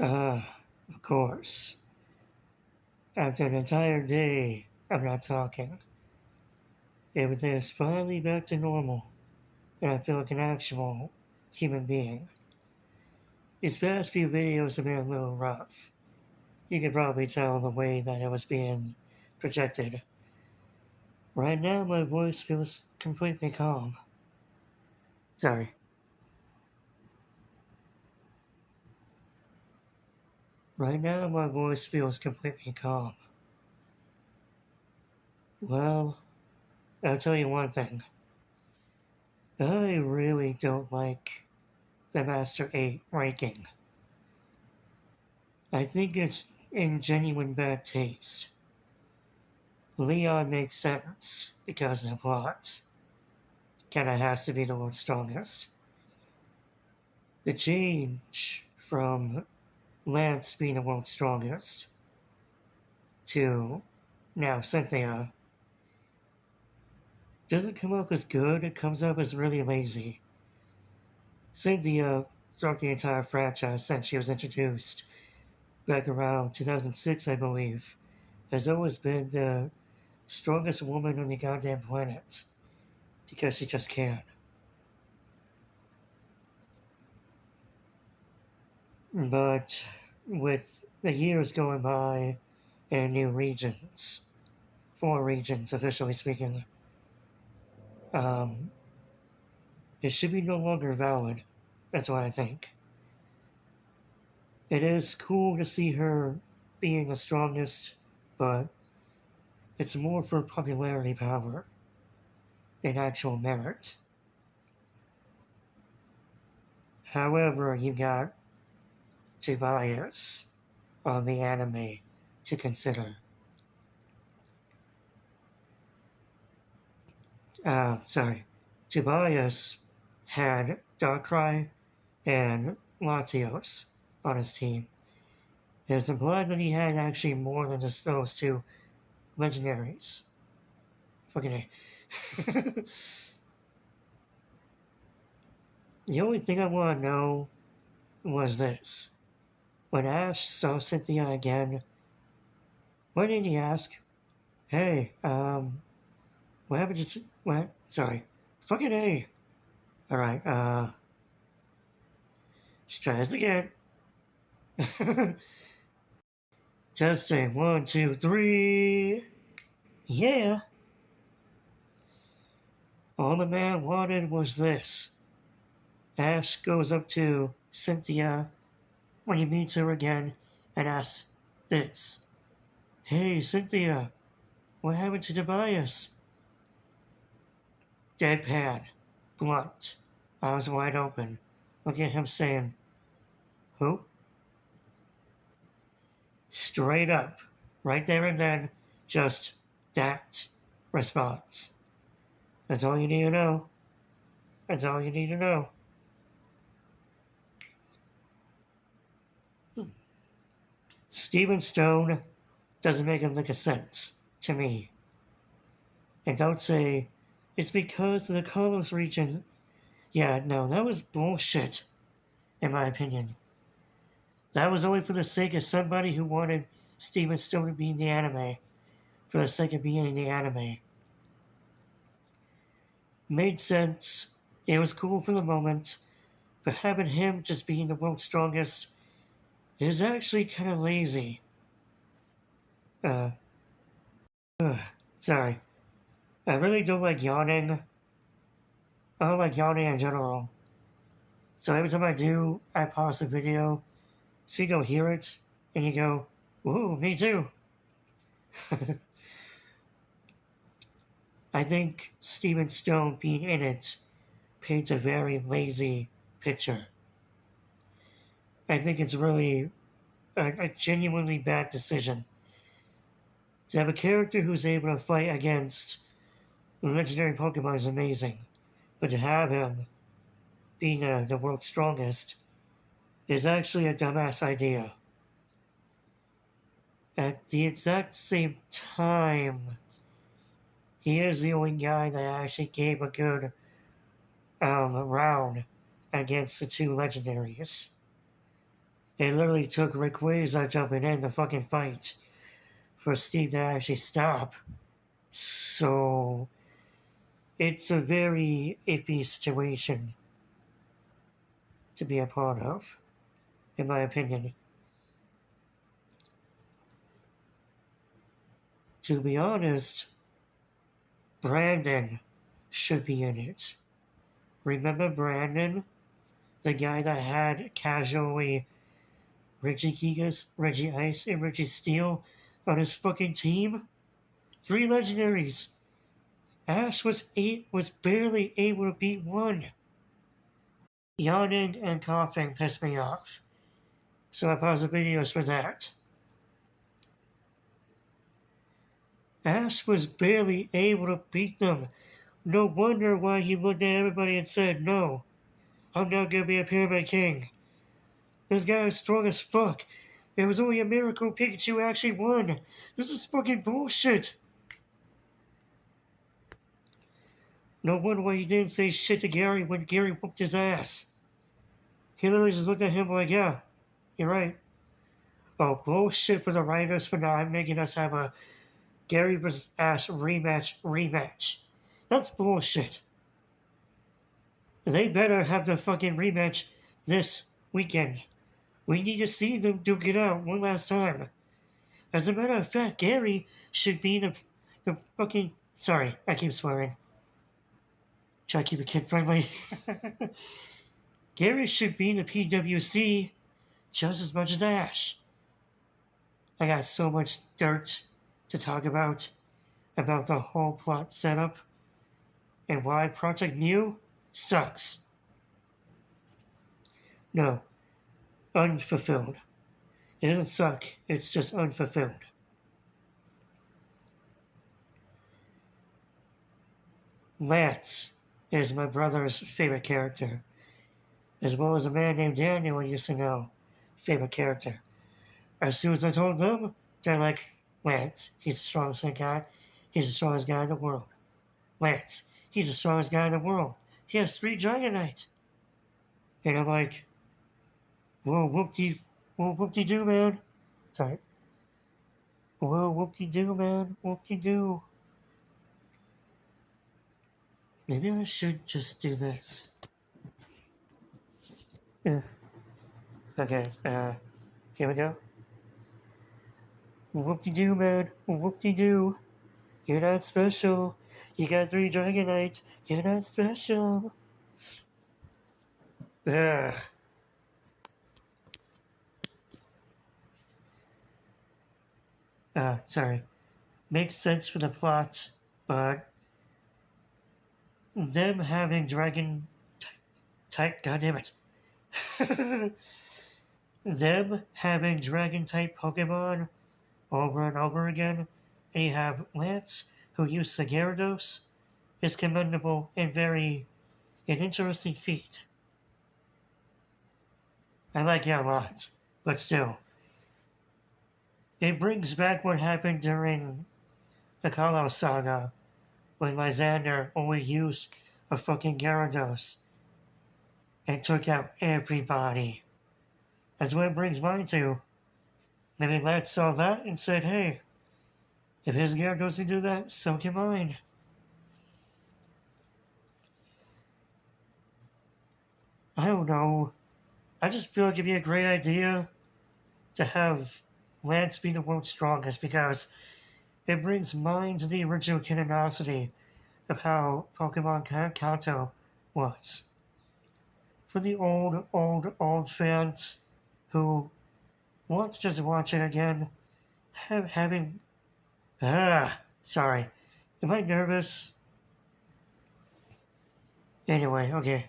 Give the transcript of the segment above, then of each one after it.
Of course. After an entire day of not talking, everything is finally back to normal, and I feel like an actual human being. These past few videos have been a little rough. You can probably tell the way that it was being projected. Right now, my voice feels completely calm. Sorry. Right now, my voice feels completely calm. Well, I'll tell you one thing. I really don't like the Master 8 ranking. I think it's in genuine bad taste. Leon makes sense because of the plot. Kinda has to be the world's strongest. The change from Lance being the world's strongest to now Cynthia doesn't come up as good, it comes up as really lazy. Cynthia, throughout the entire franchise since she was introduced back around 2006, I believe, has always been the strongest woman on the goddamn planet because she just can. But with the years going by and new regions, 4 regions officially speaking, um, it should be no longer valid. That's what I think. It is cool to see her being the strongest, but it's more for popularity power than actual merit. However, you got Tobias on the anime to consider. Sorry. Tobias had Darkrai and Latios on his team. It's implied that he had actually more than just those 2 legendaries. Fucking A. The only thing I want to know was this. When Ash saw Cynthia again, why didn't he ask, hey, what happened to... What? Sorry. Fucking A. Alright, let's try this again. Testing, 1, 2, 3. Yeah. All the man wanted was this. Ash goes up to Cynthia when he meets her again and asks this. Hey, Cynthia, what happened to Tobias? Deadpan. Blunt. Eyes wide open. Look at him saying, who? Straight up. Right there and then, just that response. That's all you need to know. That's all you need to know. Steven Stone doesn't make a lick of sense to me. And don't say, it's because of the Carlos region. Yeah, no, that was bullshit, in my opinion. That was only for the sake of somebody who wanted Steven Stone to be in the anime. For the sake of being in the anime. Made sense. It was cool for the moment. But having him just being the world's strongest is actually kind of lazy. Sorry. I really don't like yawning. I don't like yawning in general. So every time I do, I pause the video, so you go hear it, and you go, ooh, me too. I think Steven Stone being in it paints a very lazy picture. I think it's really a genuinely bad decision. To have a character who's able to fight against the legendary Pokemon is amazing, but to have him being the world's strongest is actually a dumbass idea. At the exact same time, he is the only guy that actually gave a good round against the 2 legendaries. It literally took Rick Waynes not jumping in the fucking fight for Steve to actually stop. So it's a very iffy situation to be a part of, in my opinion. To be honest, Brandon should be in it. Remember Brandon? The guy that had casually Reggie Gigas, Reggie Ice, and Reggie Steele on his fucking team? 3 legendaries. Ash was barely able to beat one. Yawning and coughing pissed me off. So I paused the videos for that. Ash was barely able to beat them. No wonder why he looked at everybody and said, "No, I'm not gonna be a Pyramid King. This guy is strong as fuck. It was only a miracle Pikachu actually won. This is fucking bullshit." No wonder why he didn't say shit to Gary when Gary whooped his ass. He literally just looked at him like, "Yeah, you're right." Oh, bullshit for the writers for not making us have a Gary vs. Ash rematch. That's bullshit. They better have the fucking rematch this weekend. We need to see them duke it out one last time. As a matter of fact, Gary should be the fucking... Sorry, I keep swearing. Try to keep it kid friendly. Gary should be in the PWC just as much as Ash. I got so much dirt to talk about the whole plot setup and why Project Mu sucks. No, unfulfilled. It doesn't suck, it's just unfulfilled. Lance is my brother's favorite character, as well as a man named Daniel I used to know, favorite character. As soon as I told them, they're like, "Lance, he's the strongest guy. He's the strongest guy in the world. Lance, he's the strongest guy in the world. He has 3 Dragonites." And I'm like, "Whoa, whoop-de-doo, man." Sorry. "Whoa, whoop-de-doo, man. Whoop-de-doo." Maybe I should just do this. Yeah. Okay, here we go. "Whoop-de-doo, man. Whoop-de-doo. You're not special. You got 3 Dragonites. You're not special." Ugh. Sorry. Makes sense for the plot, but them having dragon type, goddammit. Them having dragon type Pokemon over and over again, and you have Lance who used the Gyarados, is commendable and an interesting feat. I like it a lot, but still. It brings back what happened during the Kalos saga, when Lysander only used a fucking Gyarados and took out everybody. That's what it brings mine to. Maybe Lance saw that and said, "Hey, if his Gyarados can do that, so can mine." I don't know. I just feel like it'd be a great idea to have Lance be the world's strongest because it brings mind to the original canonicity of how Pokemon Kanto was. For the old fans who want to just watch it again, having... sorry. Am I nervous? Anyway, okay.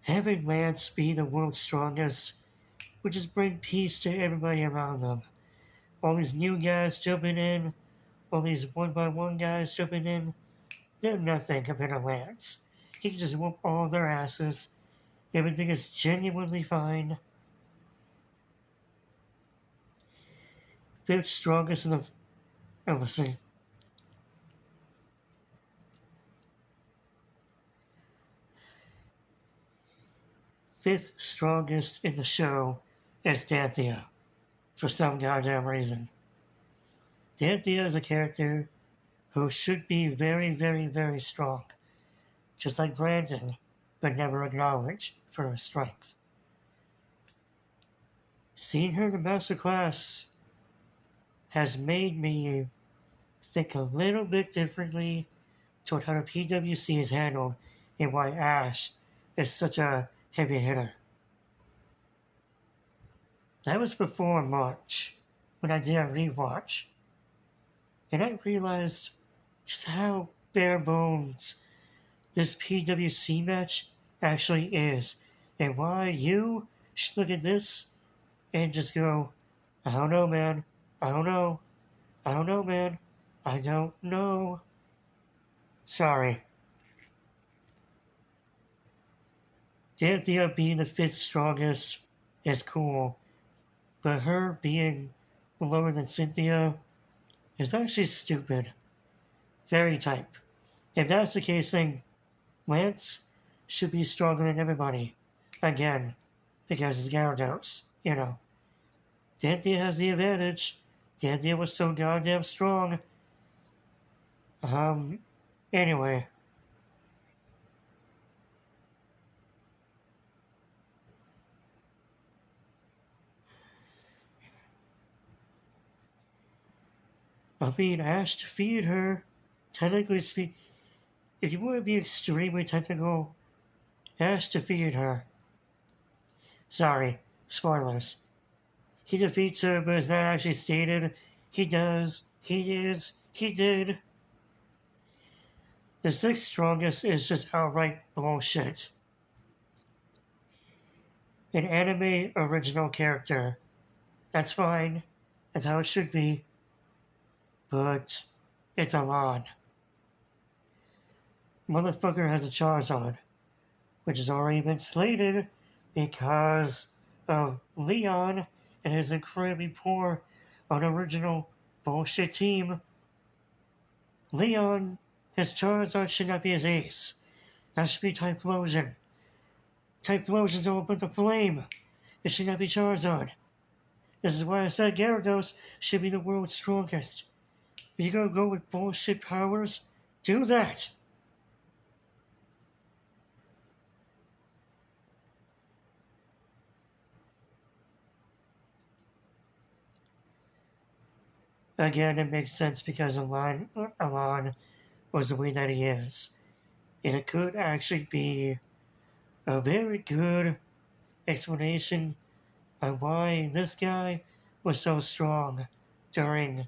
Having Lance be the world's strongest would just bring peace to everybody around them. All these new guys jumping in, all these one-by-one guys jumping in, they're nothing compared to Lance. He can just whoop all their asses. Everything is genuinely fine. 5th strongest in the... let's see. 5th strongest in the show is Danthea, for some goddamn reason. Danthea is a character who should be very, very, very strong, just like Brandon, but never acknowledged for her strength. Seeing her in the masterclass has made me think a little bit differently toward how the PWC is handled and why Ash is such a heavy hitter. That was before March, when I did a rewatch, and I realized just how bare bones this PWC match actually is, and why you should look at this and just go, I don't know, man. I don't know. I don't know, man. I don't know. Sorry. Danthea being the fifth strongest is cool, but her being lower than Cynthia is actually stupid. Very type. If that's the case, then Lance should be stronger than everybody. Again, because it's Gyarados, you know. Danthea has the advantage. Danthea was so goddamn strong. Anyway. I mean, Ash defeated her. Technically speaking, if you want to be extremely technical, Ash defeated her. Sorry, spoilers. He defeats her, but it's not actually stated. He does. He is. He did. The sixth strongest is just outright bullshit. An anime original character. That's fine. That's how it should be. But it's Alon. Motherfucker has a Charizard, which has already been slated because of Leon and his incredibly poor, unoriginal bullshit team. Leon, his Charizard should not be his ace. That should be Typhlosion. Typhlosion's all but the flame. It should not be Charizard. This is why I said Gyarados should be the world's strongest. If you're gonna go with bullshit powers, do that. Again, it makes sense because Alon was the way that he is. And it could actually be a very good explanation of why this guy was so strong during.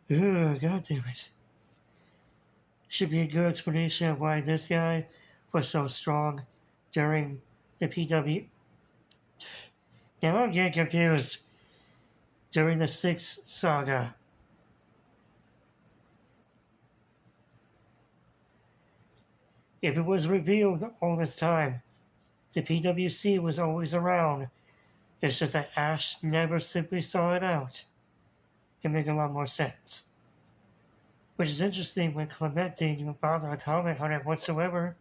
God damn it. Should be a good explanation of why this guy was so strong during the PW. Now I'm getting confused. During the Sixth Saga. If it was revealed all this time, the PWC was always around. It's just that Ash never simply saw it out. It makes a lot more sense. Which is interesting when Clement didn't even bother to comment on it whatsoever.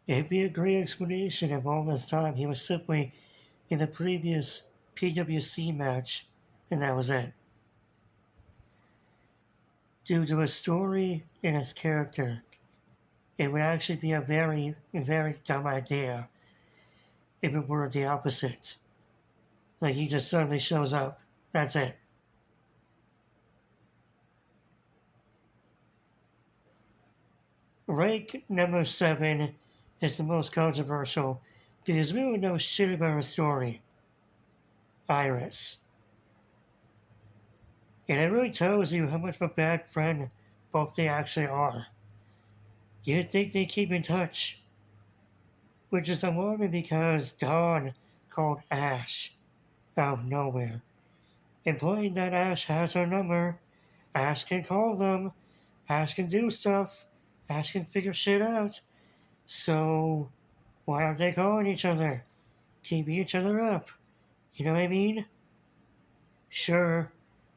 It'd be a great explanation if all this time he was simply in the previous PWC match, and that was it. Due to his story and his character, it would actually be a very, very dumb idea if it were the opposite. Like he just suddenly shows up. That's it. Rank number 7 is the most controversial because we don't know shit about her story. Iris. And it really tells you how much of a bad friend both they actually are. You'd think they keep in touch. Which is alarming because Dawn called Ash out of nowhere, implying that Ash has her number. Ash can call them. Ash can do stuff. Ash can figure shit out. So, why aren't they calling each other? Keeping each other up. You know what I mean? Sure,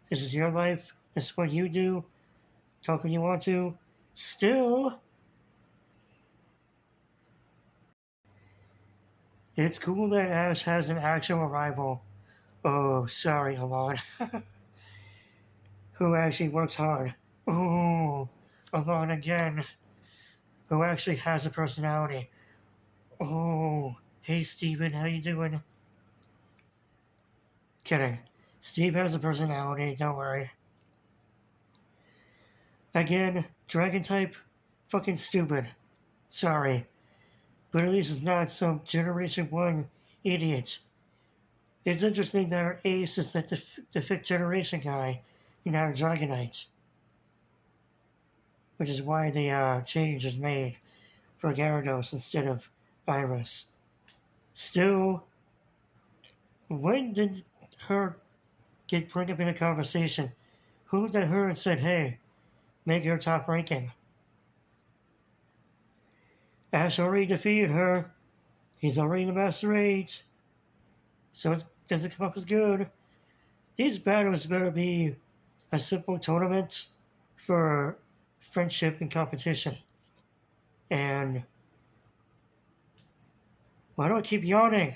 this is your life. This is what you do. Talk when you want to. Still, it's cool that Ash has an actual rival. Oh, sorry, Alon. Who actually works hard. Oh, Alon again. Who actually has a personality. Oh, hey Steven, how you doing? Kidding. Steve has a personality, don't worry. Again, Dragon type, fucking stupid. Sorry. But at least it's not some Generation 1 idiot. It's interesting that our ace is the fifth generation guy in our Dragonite. Which is why the change is made for Gyarados instead of Virus. Still, when did her get bring up in a conversation? Who looked at her and said, hey, make her top ranking? Ash already defeated her. He's already in the Master 8. So it doesn't come up as good. These battles better be a simple tournament for friendship and competition. And why do I keep yawning?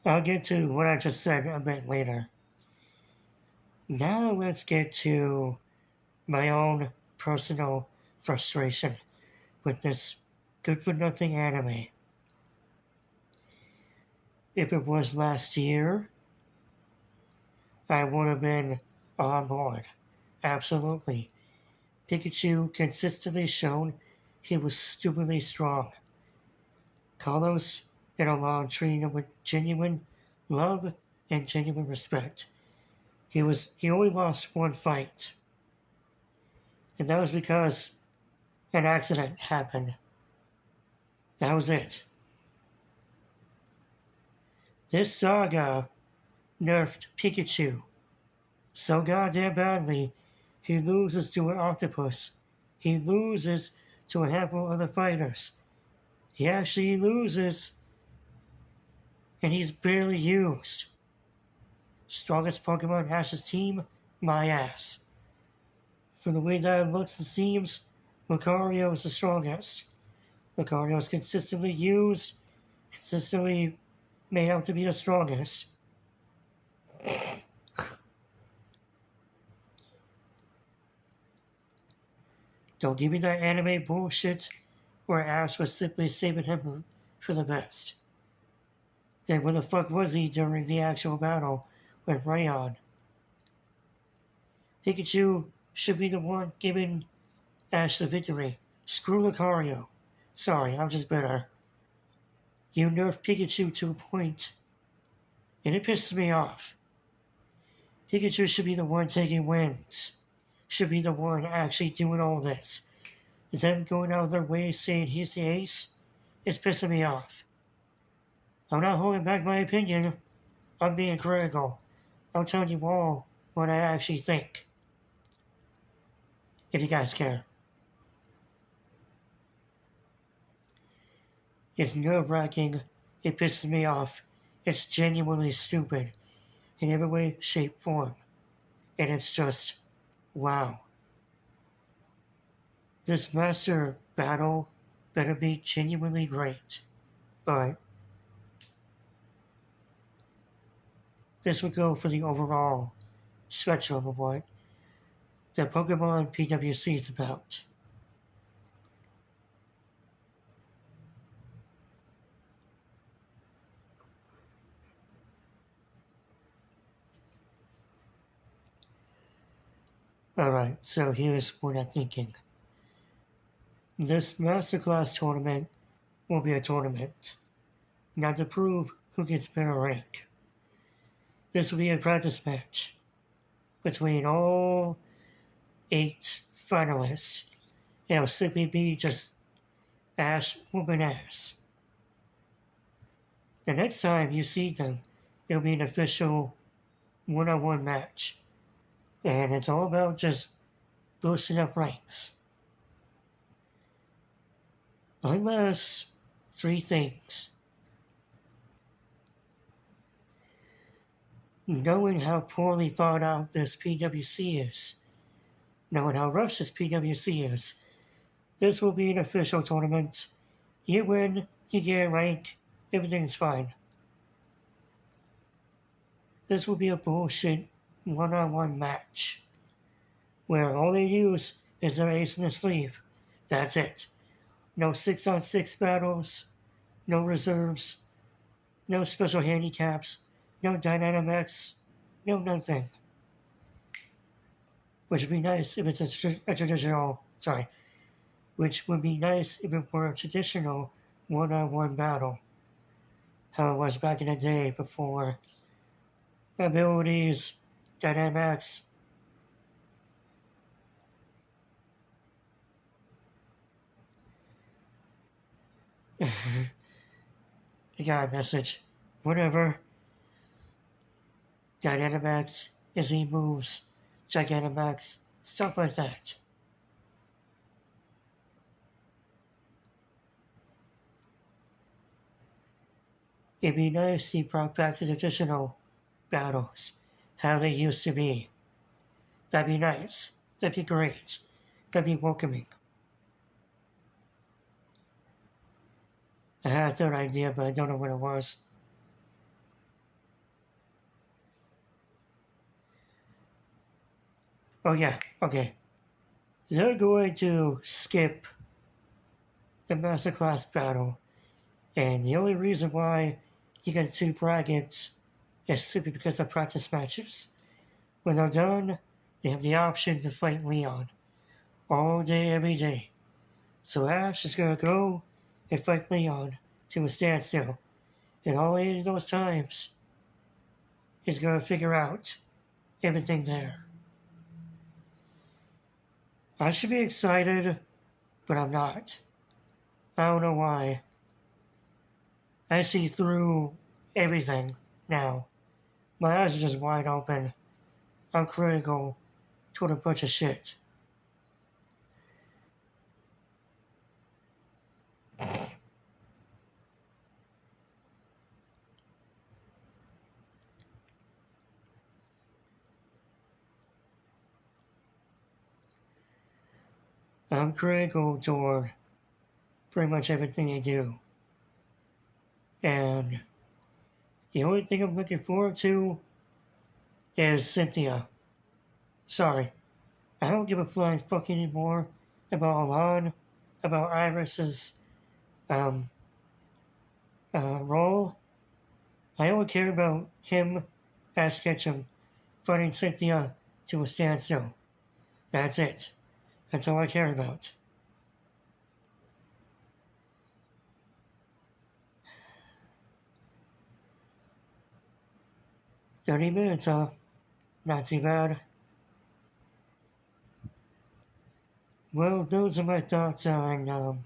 I'll get to what I just said a bit later. Now let's get to my own personal frustration with this good-for-nothing anime. If it was last year, I would have been on board. Absolutely. Pikachu consistently shown he was stupidly strong. Carlos and Alon treated him with genuine love and genuine respect. He only lost one fight. And that was because an accident happened. That was it. This saga nerfed Pikachu so goddamn badly, he loses to an octopus. He loses to a handful of other fighters. He actually loses, and he's barely used. Strongest Pokemon in Ash's team? My ass. From the way that it looks and seems, Lucario is the strongest. Lucario is consistently used, consistently made out to be the strongest. Don't give me that anime bullshit where Ash was simply saving him for the best. Then where the fuck was he during the actual battle with Rayon? Pikachu should be the one giving Ash the victory. Screw Lucario. Sorry, I'm just bitter. You nerfed Pikachu to a point, and it pisses me off. Pikachu should be the one taking wins. Should be the one actually doing all this. Them going out of their way saying he's the ace is pissing me off. I'm not holding back my opinion. I'm being critical. I'm telling you all what I actually think. If you guys care. It's nerve-wracking. It pisses me off. It's genuinely stupid. In every way, shape, form. And it's just, wow. This master battle better be genuinely great. But this would go for the overall spectrum of what the Pokemon PWC is about. Alright, so here's what I'm thinking. This Masterclass tournament will be a tournament, not to prove who gets better rank. This will be a practice match between all 8 finalists. It'll simply be just Ash whooping ass. The next time you see them, it'll be an official one-on-one match. And it's all about just boosting up ranks. Unless three things. Knowing how poorly thought out this PWC is, knowing how rushed this PWC is, this will be an official tournament. You win, you get ranked, everything's fine. This will be a bullshit one-on-one match where all they use is their ace in the sleeve. That's it. No 6-on-6 battles, no reserves, no special handicaps, no dynamics, no nothing. Which would be nice if it's a traditional. Sorry. Which would be nice if it were a traditional one-on-one battle. How it was back in the day before abilities, dynamics. I got a message. Whatever. Dynamics, Izzy moves, Gigantamax, stuff like that. It'd be nice if he brought back the traditional battles, how they used to be. That'd be nice. That'd be great. That'd be welcoming. I had a third idea, but I don't know what it was. Oh yeah, okay. They're going to skip the Masterclass battle, and the only reason why you get 2 brackets is simply because of practice matches. When they're done, they have the option to fight Leon all day, every day. So Ash is gonna go and fight Leon to a standstill, and all 8 of those times, he's gonna figure out everything there. I should be excited, but I'm not. I don't know why. I see through everything now. My eyes are just wide open. I'm critical toward a bunch of shit. I'm critical toward pretty much everything they do. And the only thing I'm looking forward to is Cynthia. Sorry, I don't give a flying fuck anymore about Alon, about Iris's role. I only care about him, Ash Ketchum, fighting Cynthia to a standstill. That's it. That's all I care about. $30, huh? Not too bad. Well, those are my thoughts on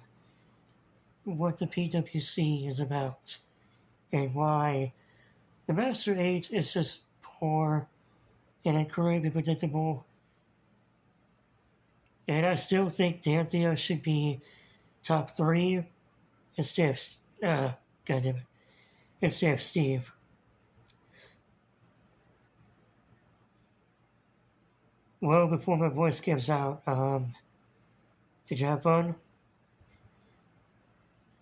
what the PWC is about and why the Master 8 is just poor and incredibly predictable. And I still think Danthea should be top 3 instead of, goddammit, instead of Steve. Well, before my voice gives out, did you have fun?